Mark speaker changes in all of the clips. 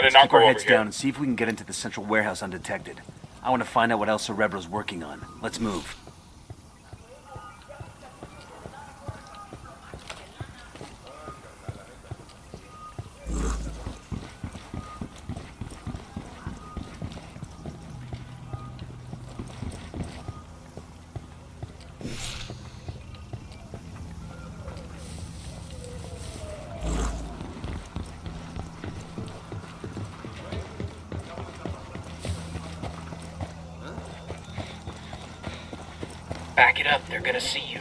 Speaker 1: Let's
Speaker 2: narco
Speaker 1: keep our
Speaker 2: over
Speaker 1: heads
Speaker 2: here.
Speaker 1: down and see if we can get into the central warehouse undetected. I want to find out what else Cerebro's working on. Let's move.
Speaker 3: Back it up, they're gonna see you.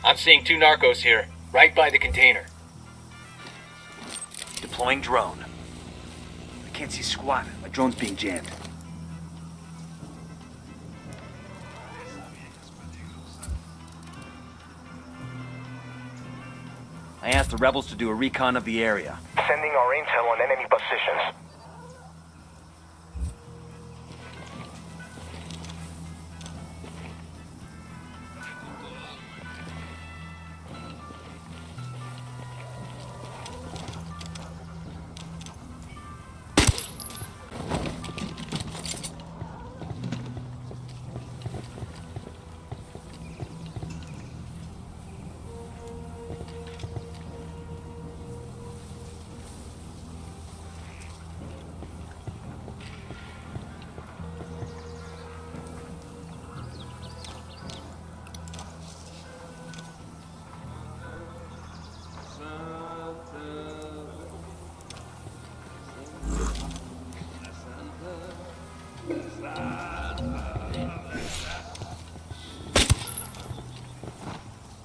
Speaker 3: I'm seeing 2 narcos here, right by the container.
Speaker 1: Deploying drone. I can't see squat. My drone's being jammed. I asked the rebels to do a recon of the area.
Speaker 4: Sending our intel on enemy positions.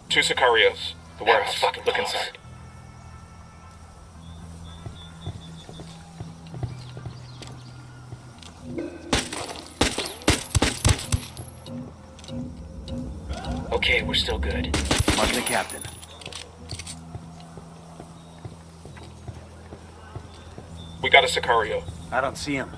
Speaker 2: Two Sicarios. The warehouse. Fucking look inside.
Speaker 3: Okay, we're still good.
Speaker 1: Marking the captain.
Speaker 2: We got a Sicario.
Speaker 1: I don't see him.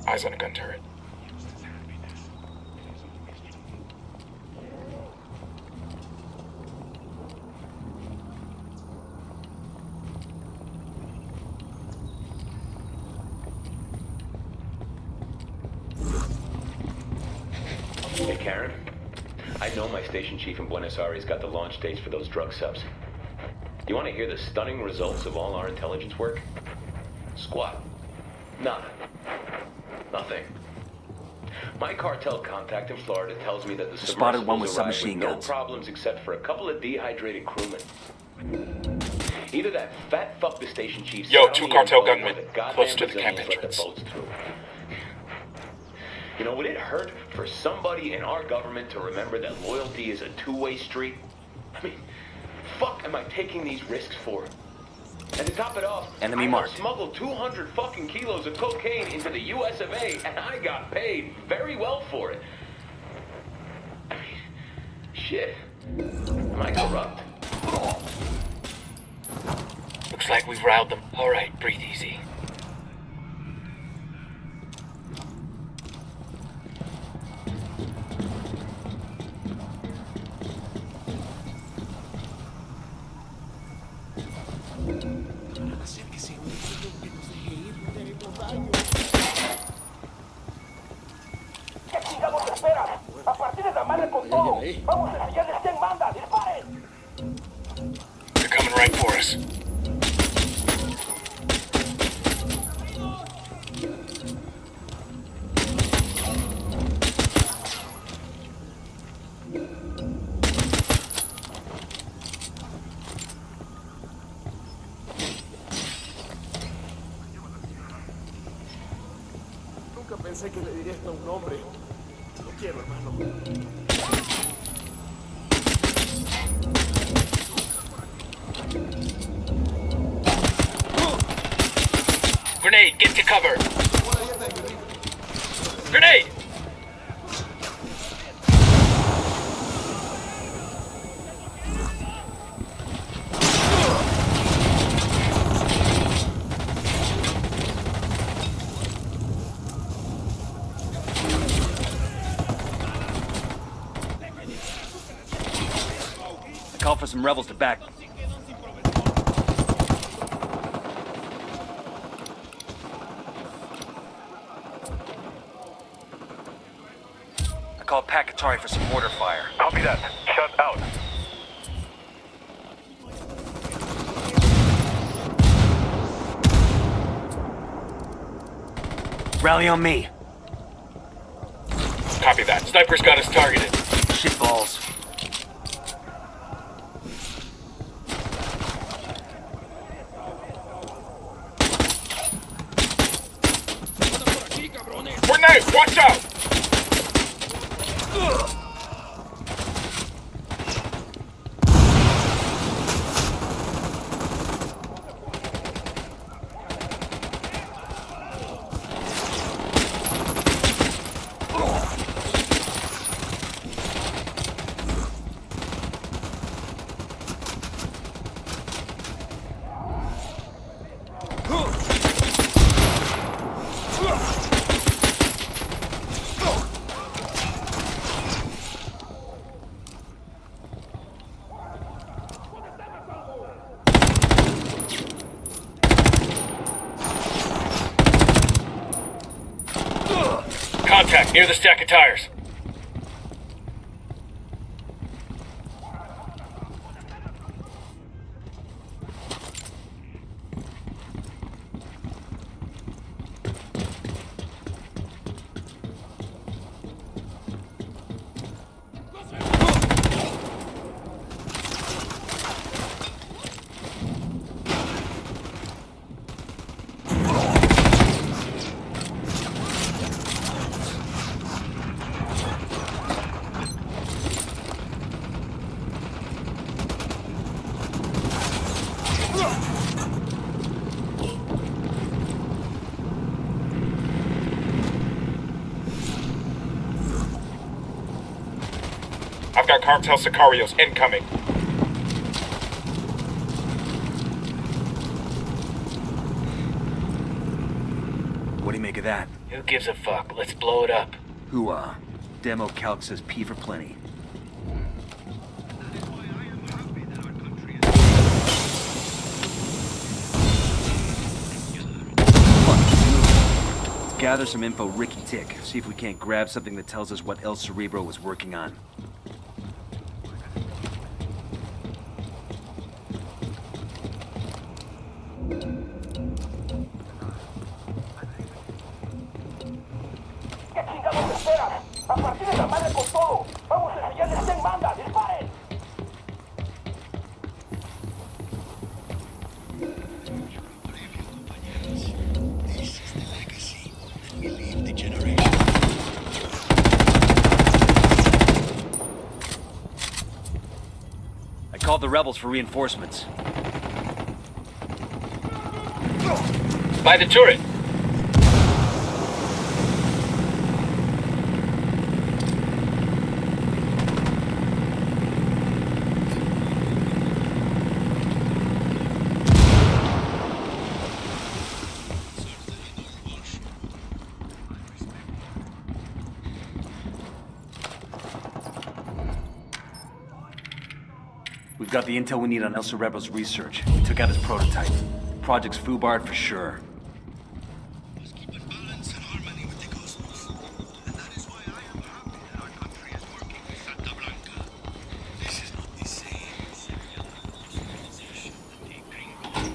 Speaker 2: Eyes on a gun turret.
Speaker 5: Hey, Karen. I know my station chief in Buenos Aires got the launch dates for those drug subs. You want to hear the stunning results of all our intelligence work? Squat. None. Nothing. My cartel contact in Florida tells me that the
Speaker 1: Spotted one with
Speaker 5: submersibles arrived
Speaker 1: submachine
Speaker 5: with no
Speaker 1: guns.
Speaker 5: problems except for a couple of dehydrated crewmen. Either that fat fuck the station chief.
Speaker 2: Yo,
Speaker 5: sat on
Speaker 2: 2
Speaker 5: the
Speaker 2: cartel
Speaker 5: info, or
Speaker 2: gunmen
Speaker 5: the goddamn
Speaker 2: close to the
Speaker 5: Brazilians
Speaker 2: camp
Speaker 5: let the
Speaker 2: entrance.
Speaker 5: boats through. You know, would it hurt for somebody in our government to remember that loyalty is a two-way street? I mean, fuck am I taking these risks for? And to top it off,
Speaker 1: Enemy
Speaker 5: I
Speaker 1: marked.
Speaker 5: smuggled 200 fucking kilos of cocaine into the US of A, and I got paid very well for it. I mean, shit. Am I corrupt?
Speaker 3: Looks like we've riled them. Alright, breathe easy.
Speaker 4: ¿Qué chingados esperas? A partir de la madre con todo. Vamos a enseñarles quién manda. ¡Disparen!
Speaker 2: They're coming right for us.
Speaker 4: Nunca pensé que le diría esto a un hombre. Lo quiero, hermano.
Speaker 3: cover! Grenade!
Speaker 1: Call for some rebels to back. I called Pakatari for some mortar fire.
Speaker 2: Copy that. Shut out.
Speaker 1: Rally on me.
Speaker 3: Copy that. Sniper's got us targeted.
Speaker 1: Shit balls.
Speaker 2: Grenade! Watch out!
Speaker 3: Contact near the stack of tires.
Speaker 2: I've got Cartel Sicarios incoming.
Speaker 1: What do you make of that?
Speaker 3: Who gives a fuck? Let's blow it up.
Speaker 1: Hooah. Demo calc says P for plenty. Let's gather some info Ricky Tick. See if we can't grab something that tells us what El Cerebro was working on.
Speaker 4: ¿Qué chingados esperas? A partir de la madre con todo. Vamos a enseñarles quién manda. ¡Disparen!
Speaker 1: I called the rebels for reinforcements.
Speaker 3: By the turret.
Speaker 1: We've got the intel we need on El Cerebro's research. We took out his prototype. Project's foobarred for sure.
Speaker 6: Must keep in balance and harmony with the cosmos. And that is why I am happy that our country is working with Santa Blanca. This is not the same serial civilization that the gringo.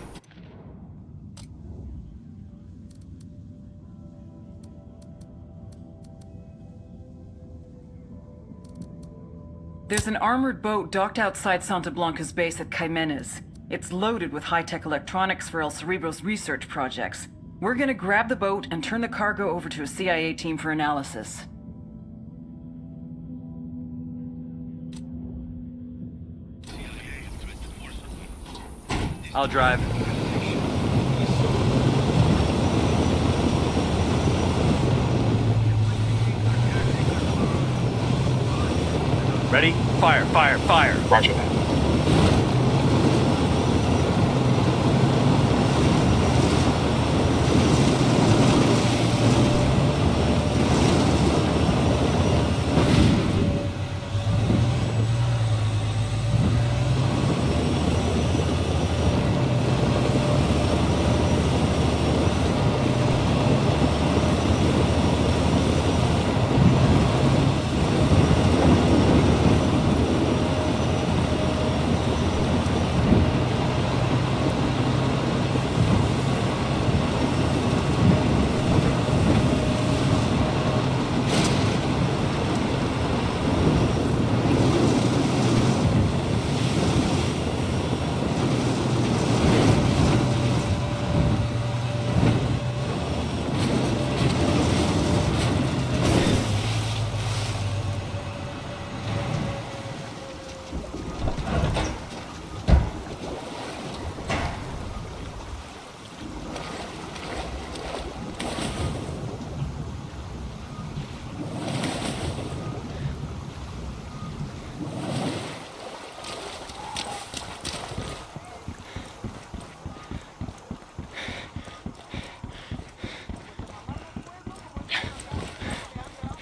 Speaker 7: There's an armored boat docked outside Santa Blanca's base at Jimenez. It's loaded with high-tech electronics for El Cerebro's research projects. We're gonna grab the boat and turn the cargo over to a CIA team for analysis.
Speaker 1: I'll drive. Ready? Fire, fire, fire.
Speaker 2: Roger that.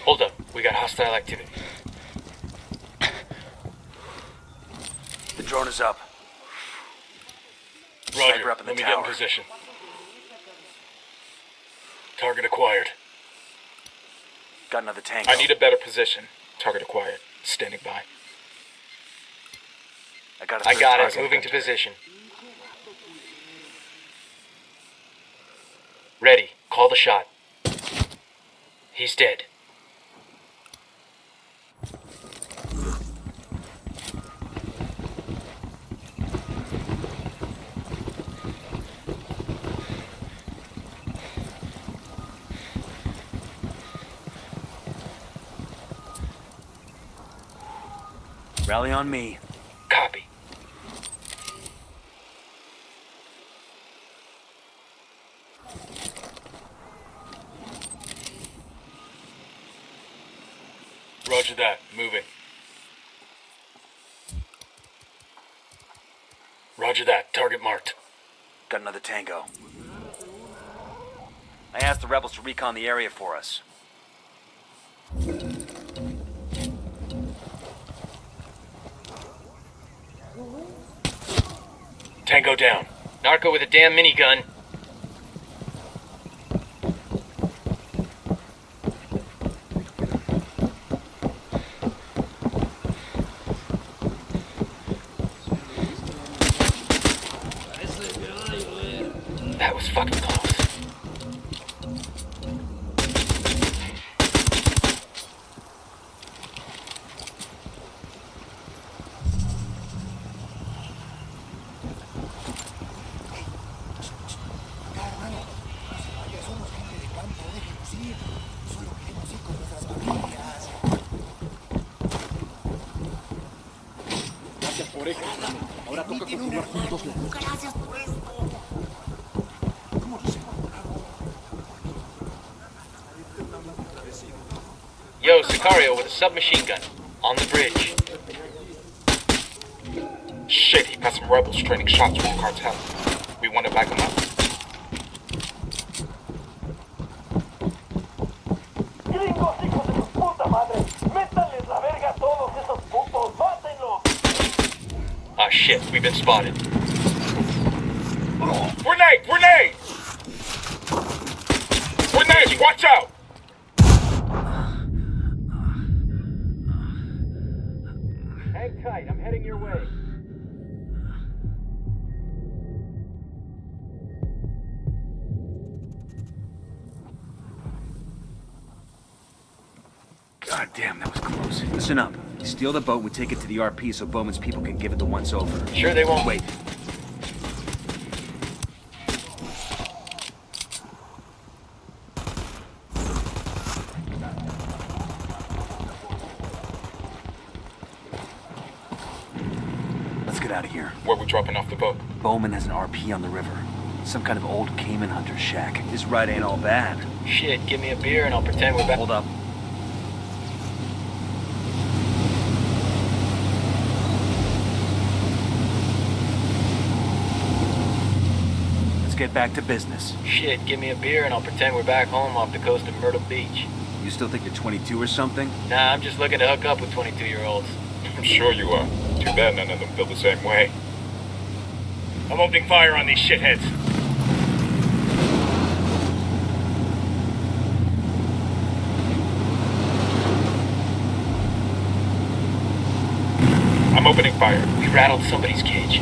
Speaker 3: Hold up. We got hostile activity.
Speaker 1: The drone is up.
Speaker 3: Roger.
Speaker 1: Sniper up in the
Speaker 3: Let me get in
Speaker 1: tower.
Speaker 3: position. Target acquired.
Speaker 1: Got another tango.
Speaker 2: I need a better position. Target acquired. Standing by.
Speaker 1: I got
Speaker 3: I got it.
Speaker 1: target.
Speaker 3: Moving to position. Ready. Call the shot. He's dead.
Speaker 1: Rally on me.
Speaker 3: Copy. Roger that. Moving. Roger that. Target marked.
Speaker 1: Got another tango. I asked the rebels to recon the area for us.
Speaker 3: Tango down. Narco with a damn minigun. That was fucking close. Yo, Sicario with a submachine gun. On the bridge.
Speaker 2: Shit, he got some rebels training shots with the cartel. We want to back him up.
Speaker 4: Gringos, hijos de su puta madre. Métanles la verga a todos esos putos. Mátenlos.
Speaker 3: Ah shit, we've been spotted.
Speaker 2: Grenade! Grenade! Grenade! Watch out!
Speaker 3: Hang tight, I'm heading your way.
Speaker 1: God damn, that was close. Listen up. Steal the boat, we take it to the RP so Bowman's people can give it the once over.
Speaker 3: Sure they won't.
Speaker 1: Wait. Let's get out of here.
Speaker 2: Where we dropping off the boat?
Speaker 1: Bowman has an RP on the river. Some kind of old Cayman hunter shack. This ride ain't all bad.
Speaker 3: Shit, give me a beer and I'll pretend we're back.
Speaker 1: Hold up. get back to business.
Speaker 3: Shit, give me a beer and I'll pretend we're back home off the coast of Myrtle Beach.
Speaker 1: You still think you're 22 or something?
Speaker 3: Nah, I'm just looking to hook up with 22-year-olds.
Speaker 2: I'm sure you are. Too bad none of them feel the same way.
Speaker 3: I'm opening fire on these shitheads.
Speaker 2: I'm opening fire.
Speaker 3: We rattled somebody's cage.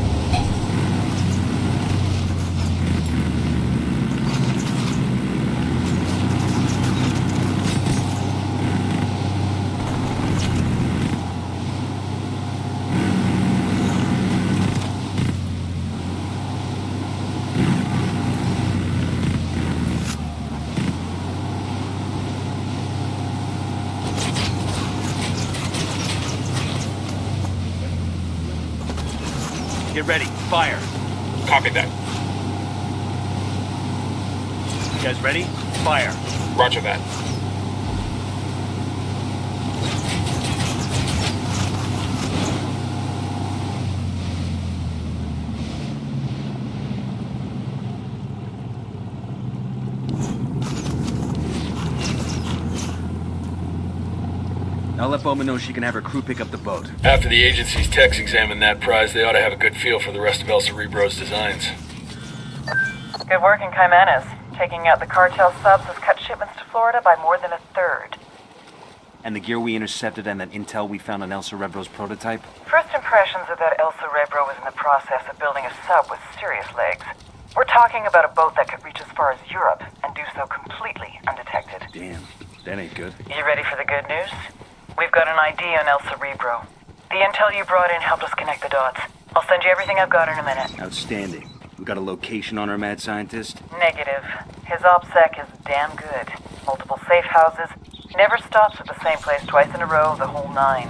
Speaker 1: Get ready. Fire.
Speaker 2: Copy that.
Speaker 1: You guys ready? Fire.
Speaker 2: Roger that.
Speaker 1: I'll let Bowman know she can have her crew pick up the boat.
Speaker 8: After the agency's techs examine that prize, they ought to have a good feel for the rest of El Cerebro's designs.
Speaker 7: Good work in Caymanes. Taking out the cartel subs has cut shipments to Florida by more than a third.
Speaker 1: And the gear we intercepted and that intel we found on El Cerebro's prototype?
Speaker 7: First impressions are that El Cerebro was in the process of building a sub with serious legs. We're talking about a boat that could reach as far as Europe and do so completely undetected.
Speaker 1: Damn, that ain't good.
Speaker 7: You ready for the good news? We've got an ID on El Cerebro. The intel you brought in helped us connect the dots. I'll send you everything I've got in a minute.
Speaker 1: Outstanding. We got a location on our mad scientist?
Speaker 7: Negative. His OPSEC is damn good. Multiple safe houses. Never stops at the same place twice in a row, the whole nine.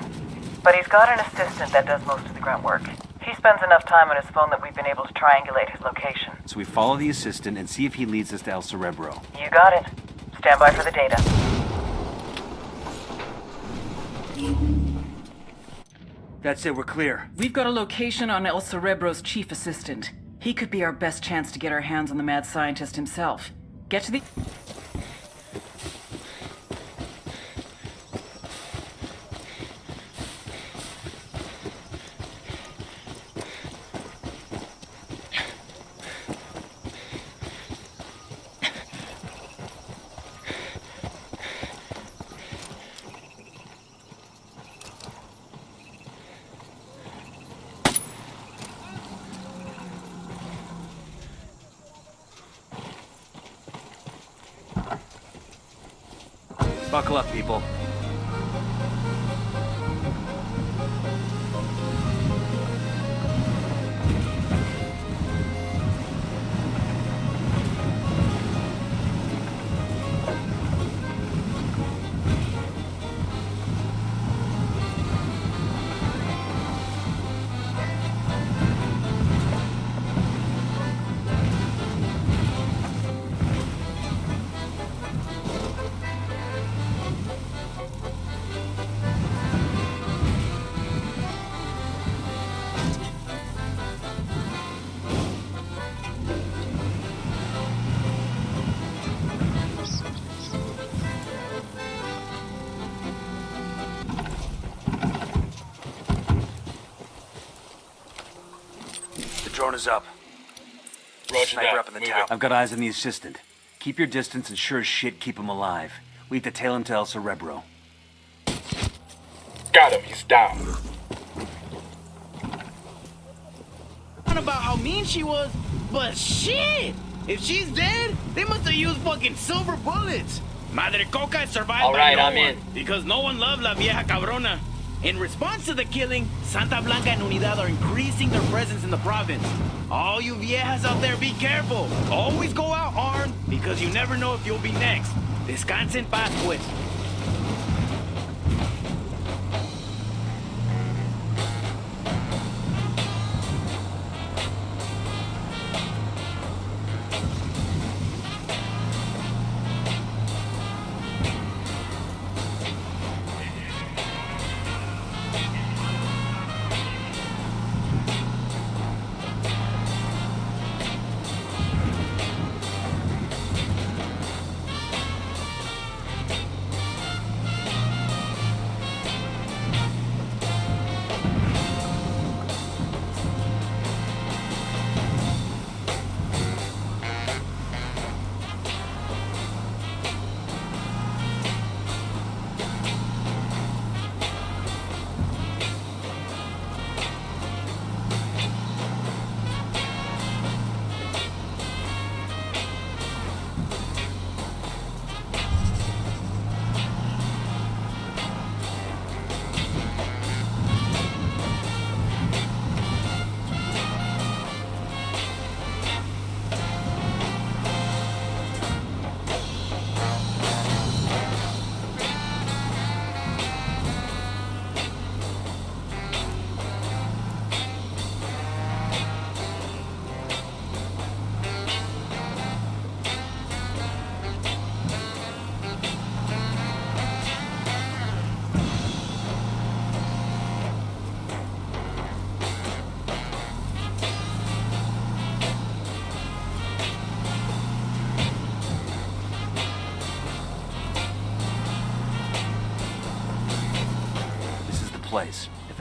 Speaker 7: But he's got an assistant that does most of the grunt work. He spends enough time on his phone that we've been able to triangulate his location.
Speaker 1: So we follow the assistant and see if he leads us to El Cerebro.
Speaker 7: You got it. Stand by for the data.
Speaker 1: That's it, we're clear.
Speaker 7: We've got a location on El Cerebro's chief assistant. He could be our best chance to get our hands on the mad scientist himself. Get to the...
Speaker 1: Buckle up, people. Drone is up.
Speaker 8: Roger
Speaker 1: Sniper
Speaker 8: that.
Speaker 1: up in the
Speaker 8: Move
Speaker 1: tower.
Speaker 8: it.
Speaker 1: I've got eyes on the assistant. Keep your distance and sure as shit keep him alive. We have to tail him to El Cerebro.
Speaker 2: Got him. He's down.
Speaker 9: About how mean she was, but shit! If she's dead, they must have used fucking silver bullets. Madre Coca survived
Speaker 3: All right,
Speaker 9: by no
Speaker 3: I'm
Speaker 9: one
Speaker 3: in.
Speaker 9: because no one loved La Vieja Cabrona. In response to the killing, Santa Blanca and Unidad are increasing their presence in the province. All you viejas out there, be careful. Always go out armed because you never know if you'll be next. Descansa en paz, pues.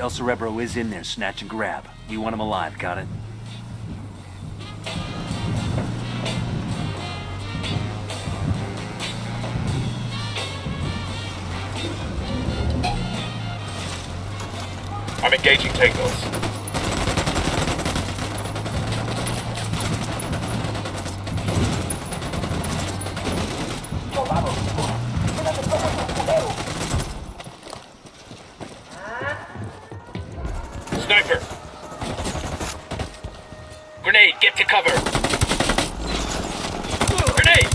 Speaker 1: El Cerebro is in there, snatch and grab. We want him alive, got it?
Speaker 2: I'm engaging tangos.
Speaker 4: Soldados vivos. Quedan de todo el culero.
Speaker 2: Sniper!
Speaker 3: Grenade, get to cover.
Speaker 2: Grenade!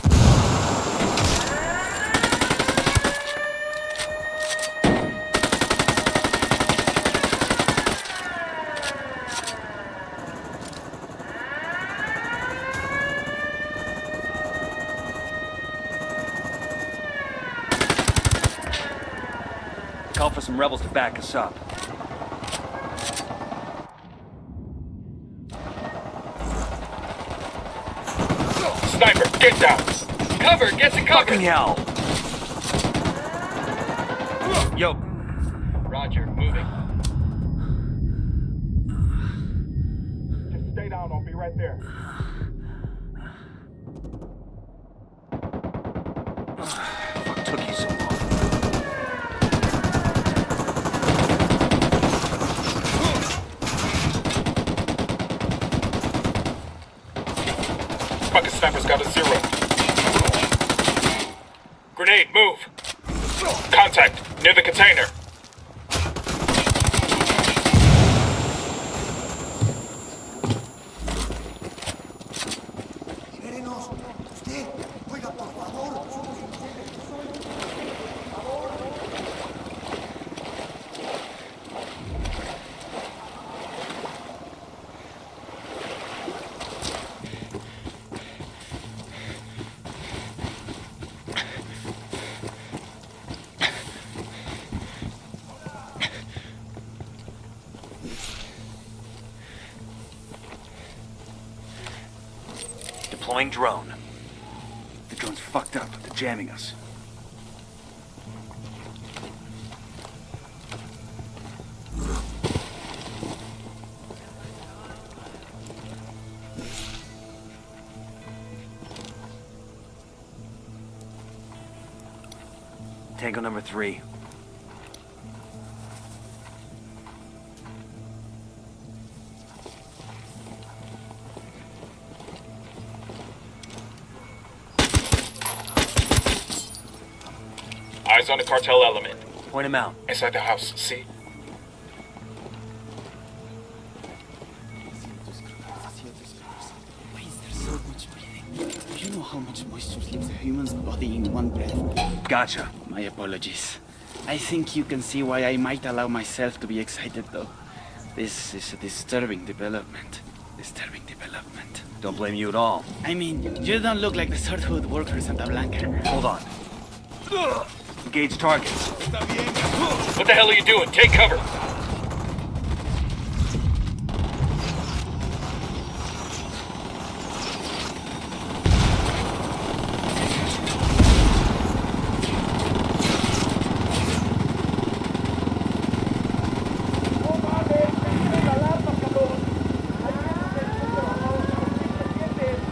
Speaker 1: Call for some rebels to back us up.
Speaker 2: Sniper, get down!
Speaker 3: Cover, get to cover.
Speaker 1: Fucking hell! Yo,
Speaker 3: Roger, moving.
Speaker 2: Just stay down, I'll be right there.
Speaker 1: fuck took you so long?
Speaker 2: Fucking sniper's got a 0. Grenade, move! Contact, near the container.
Speaker 6: Libérenos. Usted, oiga, por favor.
Speaker 1: Deploying drone. The drone's fucked up. They're jamming us. Tango number 3.
Speaker 2: Eyes on the cartel element.
Speaker 1: Point him out.
Speaker 2: Inside the house, see?
Speaker 9: Why is there so much breathing? You know how much moisture leaves a human's body in one breath.
Speaker 1: Gotcha.
Speaker 9: My apologies. I think you can see why I might allow myself to be excited, though. This is a disturbing development. Disturbing development.
Speaker 1: Don't blame you at all.
Speaker 9: I mean, you don't look like the sort who would work for Santa Blanca.
Speaker 1: Hold on. Engage targets.
Speaker 3: What the hell are you doing? Take cover.
Speaker 4: No mames, tienen la alarma, cabrón. Hay que pendientes.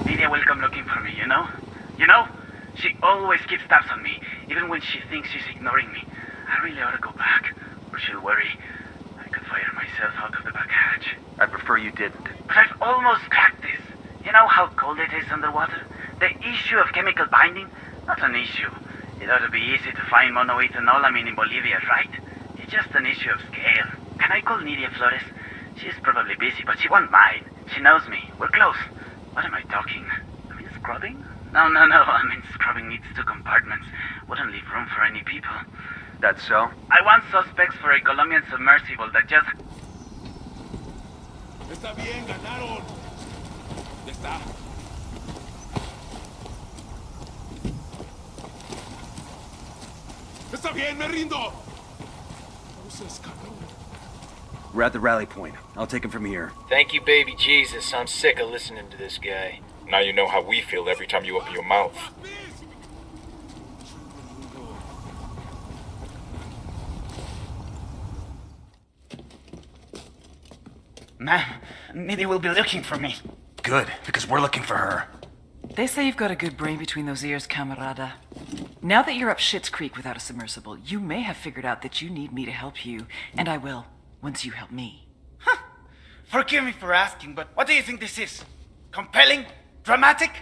Speaker 9: Lydia will come looking for me, you know? You know? She always keeps tabs on me, even when she thinks she's ignoring me. I really ought to go back, or she'll worry. I could fire myself out of the back hatch.
Speaker 1: I'd prefer you didn't.
Speaker 9: But I've almost cracked this. You know how cold it is underwater?
Speaker 10: The issue of chemical binding? Not an issue. It ought to be easy to find monoethanolamine in Bolivia, right? It's just an issue of scale. Can I call Nidia Flores? She's probably busy, but she won't mind. She knows me. We're close. What am I talking? I mean, scrubbing? No. I mean, scrubbing needs 2 compartments. Wouldn't leave room for any people.
Speaker 1: That's so?
Speaker 10: I want suspects for a Colombian submersible that just...
Speaker 6: Está bien, ganaron. Ya está. Está bien, me rindo. No seas cabrón.
Speaker 1: We're at the rally point. I'll take him from here.
Speaker 3: Thank you, baby Jesus. I'm sick of listening to this guy.
Speaker 2: Now you know how we feel every time you open your mouth.
Speaker 10: Ma'am, Nidia will be looking for me.
Speaker 1: Good, because we're looking for her.
Speaker 7: They say you've got a good brain between those ears, camarada. Now that you're up Schitt's Creek without a submersible, you may have figured out that you need me to help you, and I will, once you help me.
Speaker 10: Forgive me for asking, but what do you think this is? Compelling? Dramatic?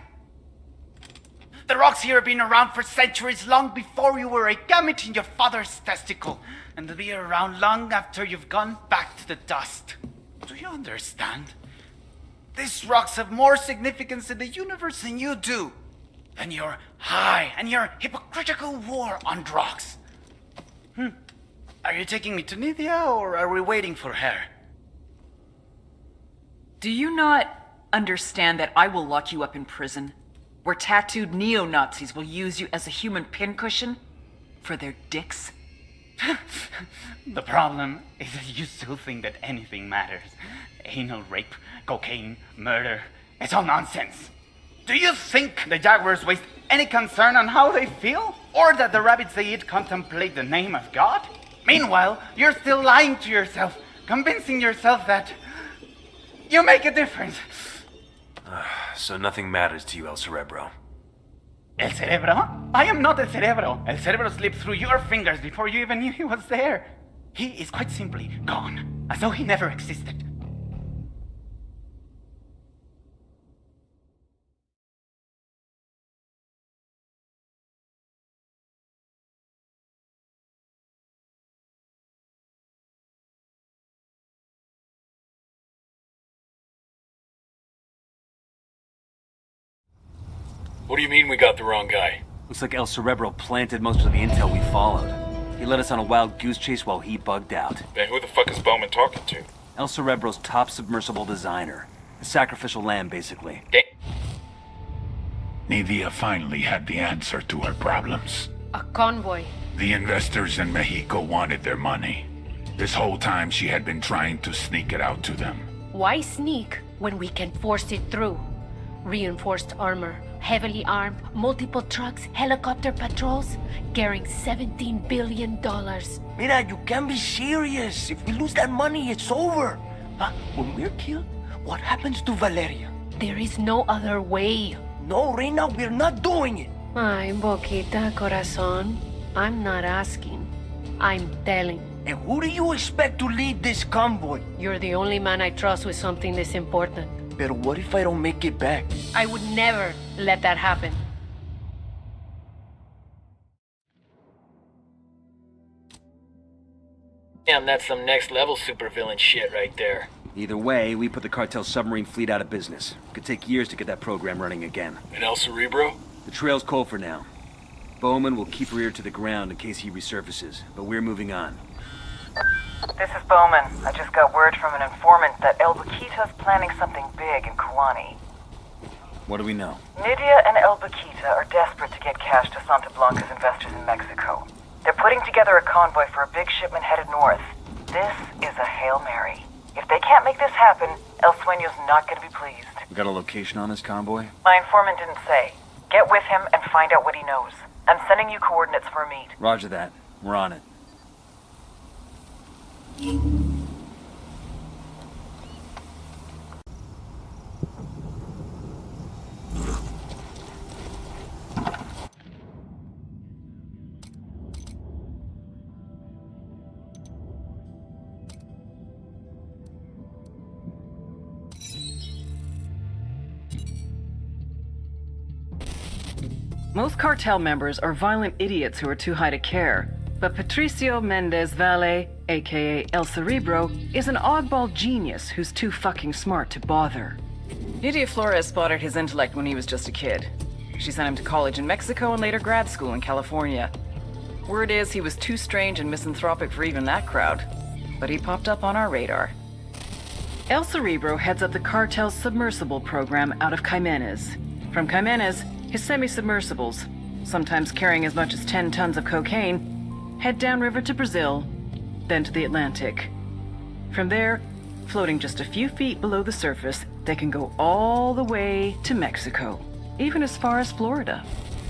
Speaker 10: The rocks here have been around for centuries, long before you were a gamete in your father's testicle, and they'll be around long after you've gone back to the dust. Do you understand? These rocks have more significance in the universe than you do, than your high and your hypocritical war on rocks. Are you taking me to Nidia, or are we waiting for her?
Speaker 7: Do you not understand that I will lock you up in prison, where tattooed neo-Nazis will use you as a human pincushion for their dicks?
Speaker 10: The problem is that you still think that anything matters. Anal rape, cocaine, murder, it's all nonsense. Do you think the jaguars waste any concern on how they feel? Or that the rabbits they eat contemplate the name of God? Meanwhile, you're still lying to yourself, convincing yourself that you make a difference.
Speaker 1: So nothing matters to you, El Cerebro.
Speaker 10: El Cerebro? I am not El Cerebro. El Cerebro slipped through your fingers before you even knew he was there. He is quite simply gone, as though he never existed.
Speaker 8: What do you mean we got the wrong guy?
Speaker 1: Looks like El Cerebro planted most of the intel we followed. He led us on a wild goose chase while he bugged out.
Speaker 2: Then who the fuck is Bowman talking to?
Speaker 1: El Cerebro's top submersible designer. A sacrificial lamb, basically.
Speaker 6: Nidia finally had the answer to her problems.
Speaker 11: A convoy.
Speaker 6: The investors in Mexico wanted their money. This whole time she had been trying to sneak it out to them.
Speaker 11: Why sneak when we can force it through? Reinforced armor, heavily armed, multiple trucks, helicopter patrols, carrying $17 billion.
Speaker 12: Mira, you can't be serious. If we lose that money, it's over. Huh? When we're killed, what happens to Valeria?
Speaker 11: There is no other way.
Speaker 12: No, Reina, we're not doing it.
Speaker 11: Ay, Boquita, corazón. I'm not asking. I'm telling.
Speaker 12: And who do you expect to lead this convoy?
Speaker 11: You're the only man I trust with something this important.
Speaker 12: But what if I don't make it back?
Speaker 11: I would never let that happen.
Speaker 3: Damn, that's some next level supervillain shit right there.
Speaker 1: Either way, we put the cartel submarine fleet out of business. Could take years to get that program running again.
Speaker 8: And El Cerebro?
Speaker 1: The trail's cold for now. Bowman will keep her ear to the ground in case he resurfaces, but we're moving on.
Speaker 13: This is Bowman. I just got word from an informant that El Baquita's planning something big in Kuwani.
Speaker 1: What do we know?
Speaker 13: Nidia and El Baquita are desperate to get cash to Santa Blanca's investors in Mexico. They're putting together a convoy for a big shipment headed north. This is a Hail Mary. If they can't make this happen, El Sueño's not going to be pleased.
Speaker 1: We got a location on this convoy?
Speaker 13: My informant didn't say. Get with him and find out what he knows. I'm sending you coordinates for a meet.
Speaker 1: Roger that. We're on it.
Speaker 7: Most cartel members are violent idiots who are too high to care. But Patricio Mendez Valle, aka El Cerebro, is an oddball genius who's too fucking smart to bother. Nydia Flores spotted his intellect when he was just a kid. She sent him to college in Mexico and later grad school in California. Word is he was too strange and misanthropic for even that crowd. But he popped up on our radar. El Cerebro heads up the cartel's submersible program out of Jimenez. From Jimenez, his semi-submersibles, sometimes carrying as much as 10 tons of cocaine, head downriver to Brazil, then to the Atlantic. From there, floating just a few feet below the surface, they can go all the way to Mexico, even as far as Florida.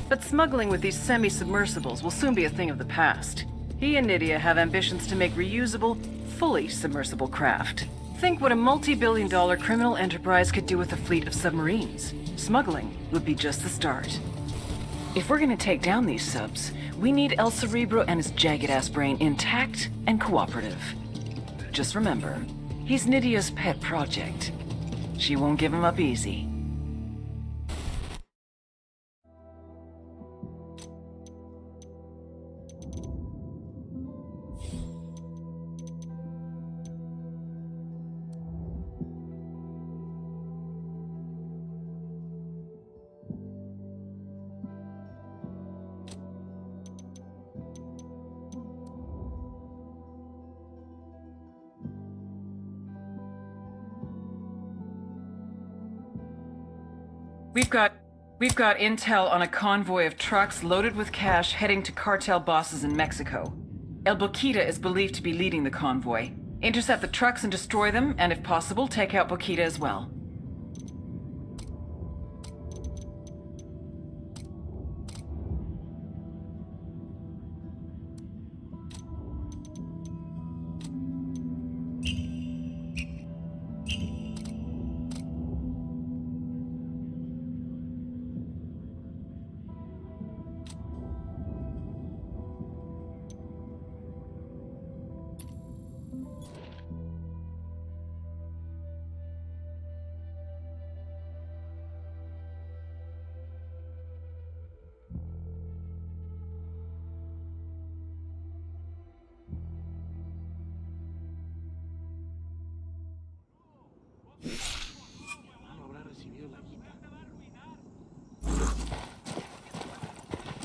Speaker 7: But smuggling with these semi-submersibles will soon be a thing of the past. He and Nydia have ambitions to make reusable, fully submersible craft. Think what a multi-billion-dollar criminal enterprise could do with a fleet of submarines. Smuggling would be just the start. If we're gonna take down these subs, we need El Cerebro and his jagged-ass brain intact and cooperative. Just remember, he's Nydia's pet project. She won't give him up easy. We've got intel on a convoy of trucks loaded with cash heading to cartel bosses in Mexico. El Boquita is believed to be leading the convoy. Intercept the trucks and destroy them, and if possible, take out Boquita as well.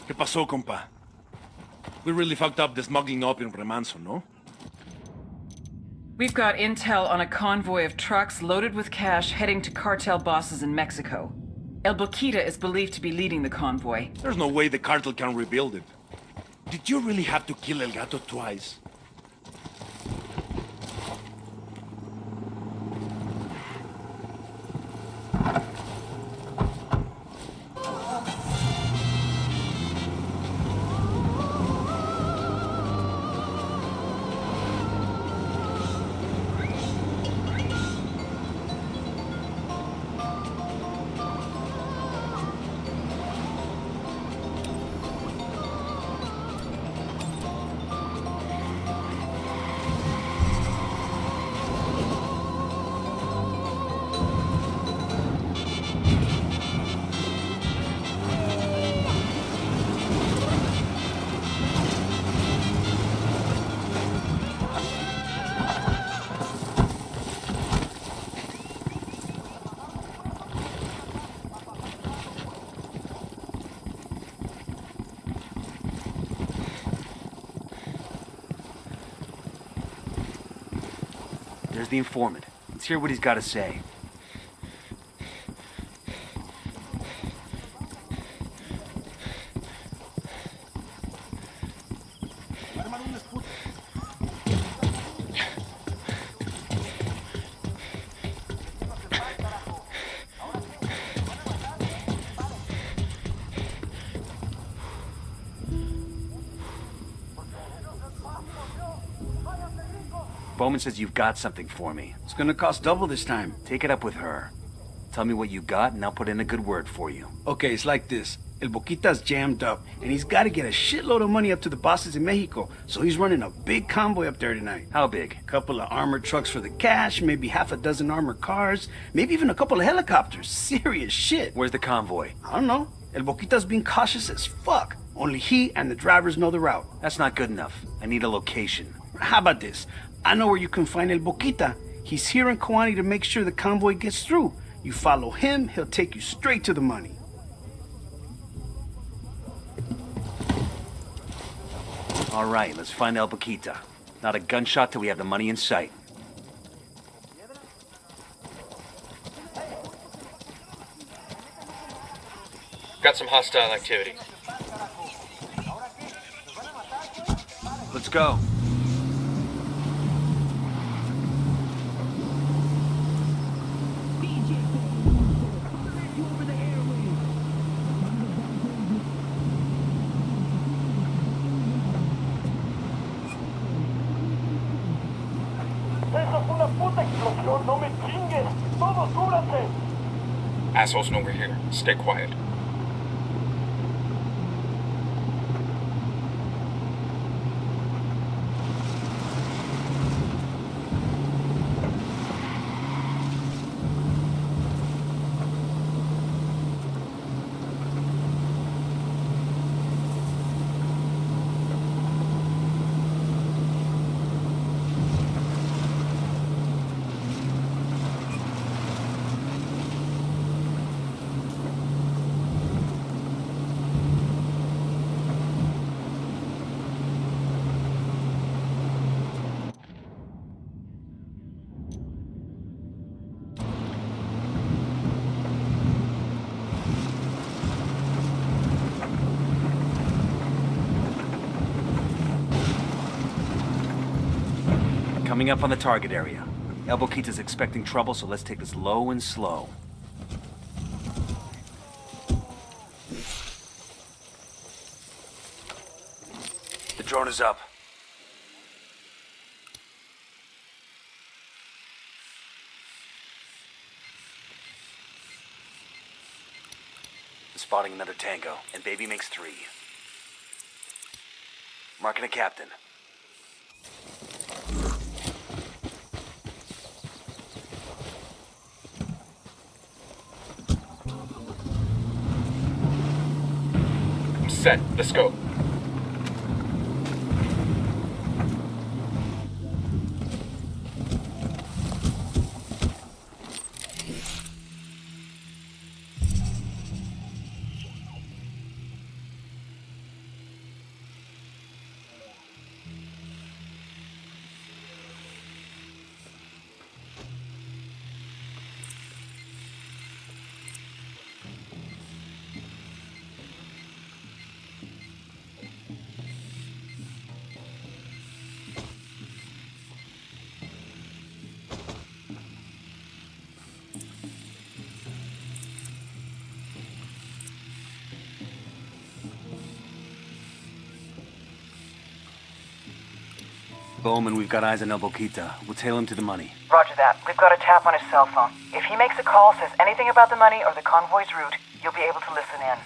Speaker 8: ¿Qué pasó, compa? We really fucked up the smuggling up in Remanso, no?
Speaker 7: We've got intel on a convoy of trucks loaded with cash heading to cartel bosses in Mexico. El Boquita is believed to be leading the convoy.
Speaker 8: There's no way the cartel can rebuild it. Did you really have to kill El Gato twice?
Speaker 1: There's the informant. Let's hear what he's got to say. Bowman says you've got something for me.
Speaker 10: It's gonna cost double this time.
Speaker 1: Take it up with her. Tell me what you got, and I'll put in a good word for you.
Speaker 10: Okay, it's like this. El Boquita's jammed up, and he's got to get a shitload of money up to the bosses in Mexico, so he's running a big convoy up there tonight.
Speaker 1: How big?
Speaker 10: A couple of armored trucks for the cash, maybe half a dozen armored cars, maybe even a couple of helicopters. Serious shit.
Speaker 1: Where's the convoy?
Speaker 10: I don't know.
Speaker 14: El Boquita's being cautious as fuck. Only he and the drivers know the route.
Speaker 1: That's not good enough. I need a location.
Speaker 14: How about this? I know where you can find El Boquita. He's here in Kawani to make sure the convoy gets through. You follow him, he'll take you straight to the money.
Speaker 1: All right, let's find El Boquita. Not a gunshot till we have the money in sight.
Speaker 3: Got some hostile activity.
Speaker 1: Let's go.
Speaker 4: Eso es una puta explosión, no me chingues. Todos cúbranse.
Speaker 2: Assholes know we're here. Stay quiet.
Speaker 1: Coming up on the target area. El Boquita's expecting trouble, so let's take this low and slow. The drone is up. Spotting another tango, and baby makes 3. Marking a captain.
Speaker 2: I'm set. Let's go.
Speaker 1: Bowman, we've got eyes on El Boquita. We'll tail him to the money.
Speaker 13: Roger that. We've got a tap on his cell phone. If he makes a call, says anything about the money or the convoy's route, you'll be able to listen in.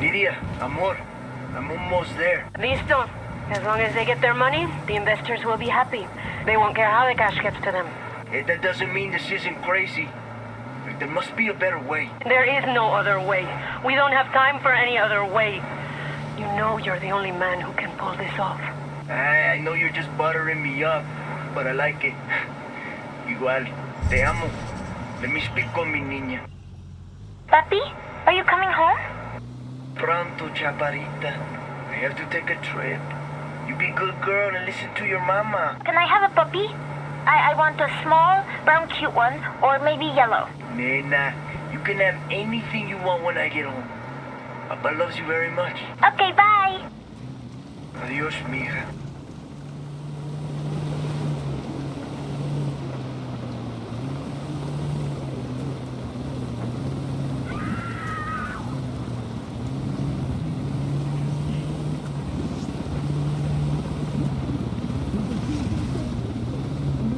Speaker 12: Lydia, amor, I'm almost there.
Speaker 11: Listo. As long as they get their money, the investors will be happy. They won't care how the cash gets to them.
Speaker 12: That doesn't mean this isn't crazy. There must be a better way.
Speaker 11: There is no other way. We don't have time for any other way. You know you're the only man who can pull this off.
Speaker 12: I know you're just buttering me up, but I like it. Igual, te amo. Let me speak con mi niña.
Speaker 15: Papi, are you coming home?
Speaker 12: Pronto, chaparita. I have to take a trip. You be a good girl and listen to your mama.
Speaker 15: Can I have a puppy? I want a small, brown, cute one, or maybe yellow.
Speaker 12: Nena, you can have anything you want when I get home. Papa loves you very much.
Speaker 15: Okay, bye.
Speaker 12: Adios, mija.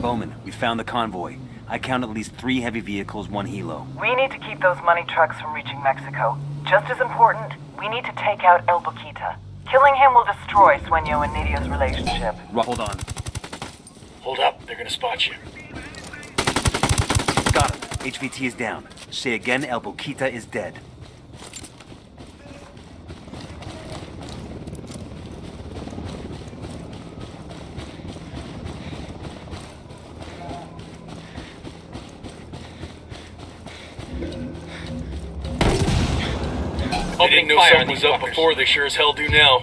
Speaker 1: Bowman, we found the convoy. I count at least 3 heavy vehicles, 1 helo.
Speaker 13: We need to keep those money trucks from reaching Mexico. Just as important, We need to take out El Boquita. Killing him will destroy Sueño and Nidio's relationship.
Speaker 1: Hold on.
Speaker 8: Hold up, they're gonna spot you.
Speaker 1: Got him. HVT is down. Say again, El Boquita is dead.
Speaker 8: They didn't know something was up before, they sure as hell do now.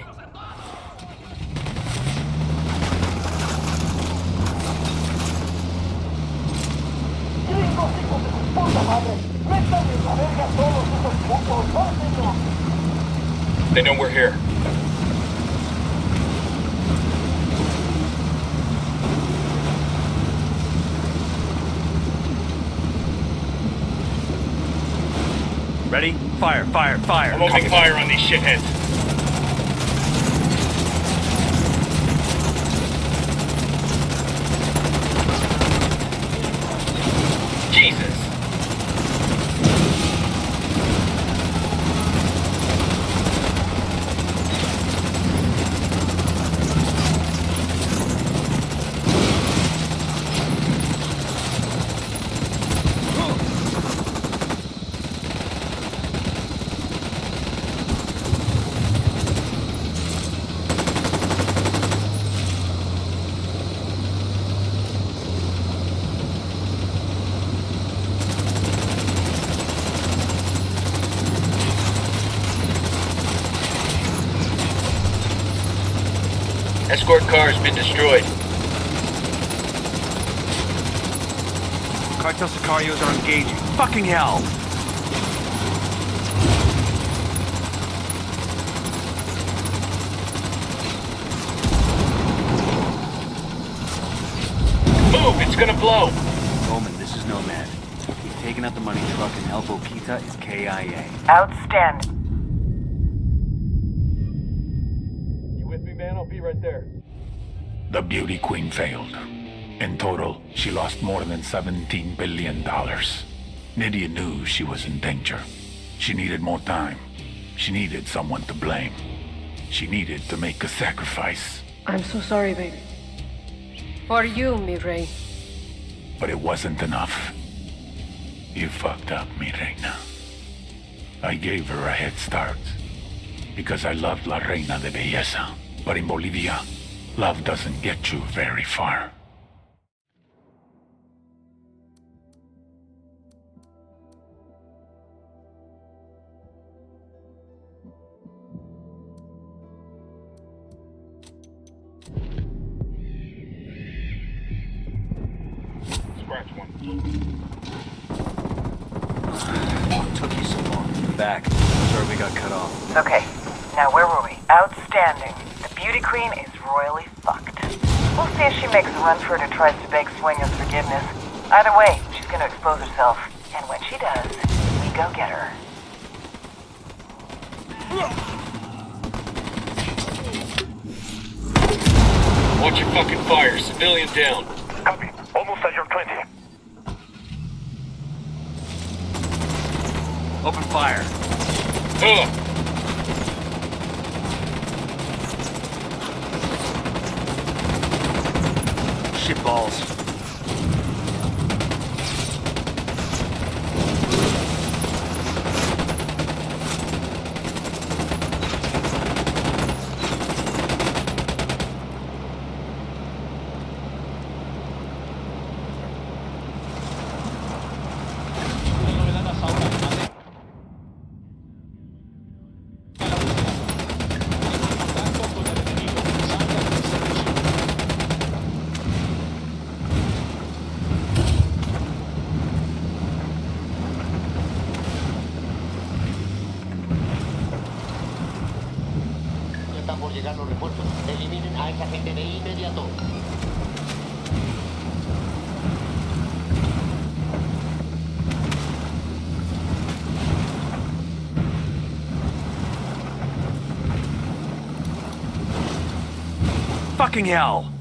Speaker 4: Gringos, hijos de su puta madre. Métanle la verga a todos esos putos. ¡Mándenlos!
Speaker 8: They know we're here.
Speaker 1: Ready? Fire, fire, fire.
Speaker 8: I'm opening fire on these shitheads. Jesus! Escort car's been destroyed.
Speaker 1: Cartel Sicarios are engaging. Fucking hell!
Speaker 8: Move, it's gonna blow!
Speaker 1: Roman, this is Nomad. We've taken out the money truck and El Boquita is KIA.
Speaker 13: Outstanding.
Speaker 8: Man, I'll be right there.
Speaker 6: The Beauty Queen failed. In total, she lost more than $17 billion. Nydia knew she was in danger. She needed more time. She needed someone to blame. She needed to make a sacrifice.
Speaker 11: I'm so sorry, baby. For you, mi rey.
Speaker 6: But it wasn't enough. You fucked up, mi reina. I gave her a head start because I loved La Reina de Belleza. But in Bolivia, love doesn't get you very far.
Speaker 2: Scratch one.
Speaker 1: What took you so long? Back. Sorry we got cut off.
Speaker 13: Okay, now where were we? Outstanding. The Beauty Queen is royally fucked. We'll see if she makes a run for it or tries to beg Sueño's forgiveness. Either way, she's gonna expose herself. And when she does, we go get her.
Speaker 8: Watch your fucking fire. Civilian down.
Speaker 6: Copy. Almost at your 20.
Speaker 1: Open fire.
Speaker 8: Ugh!
Speaker 1: Shit balls.
Speaker 12: Los refuerzos. Eliminen a esa gente de inmediato.
Speaker 1: Fucking hell!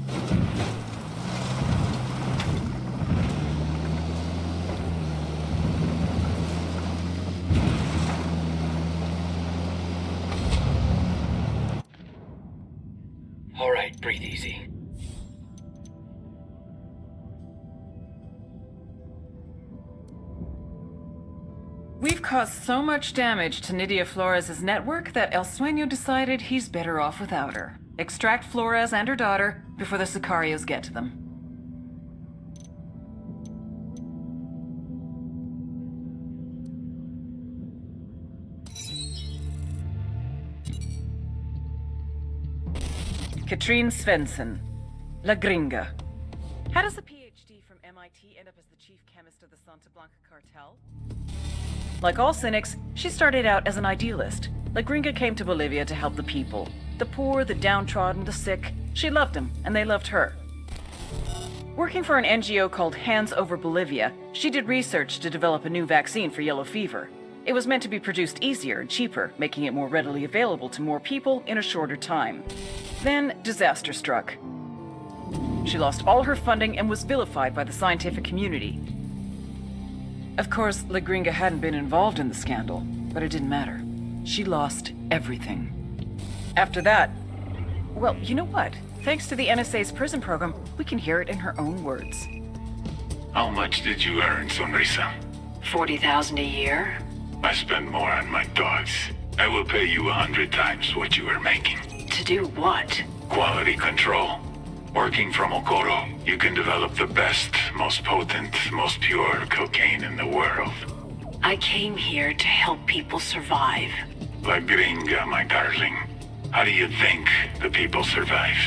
Speaker 3: All right, breathe easy.
Speaker 7: We've caused so much damage to Nydia Flores' network that El Sueño decided he's better off without her. Extract Flores and her daughter before the Sicarios get to them. Katrine Svensson, La Gringa. How does a PhD from MIT end up as the chief chemist of the Santa Blanca cartel? Like all cynics, she started out as an idealist. La Gringa came to Bolivia to help the people. The poor, the downtrodden, the sick. She loved them, and they loved her. Working for an NGO called Hands Over Bolivia, she did research to develop a new vaccine for yellow fever. It was meant to be produced easier and cheaper, making it more readily available to more people in a shorter time. Then, disaster struck. She lost all her funding and was vilified by the scientific community. Of course, La Gringa hadn't been involved in the scandal, but it didn't matter. She lost everything. After that, well, you know what? Thanks to the NSA's prison program, we can hear it in her own words.
Speaker 16: How much did you earn, Sonrisa?
Speaker 17: 40,000 a year?
Speaker 16: I spend more on my dogs. I will pay you 100 times what you are making.
Speaker 17: To do what?
Speaker 16: Quality control. Working from Okoro, you can develop the best, most potent, most pure cocaine in the world.
Speaker 17: I came here to help people survive.
Speaker 16: La Gringa, my darling. How do you think the people survive?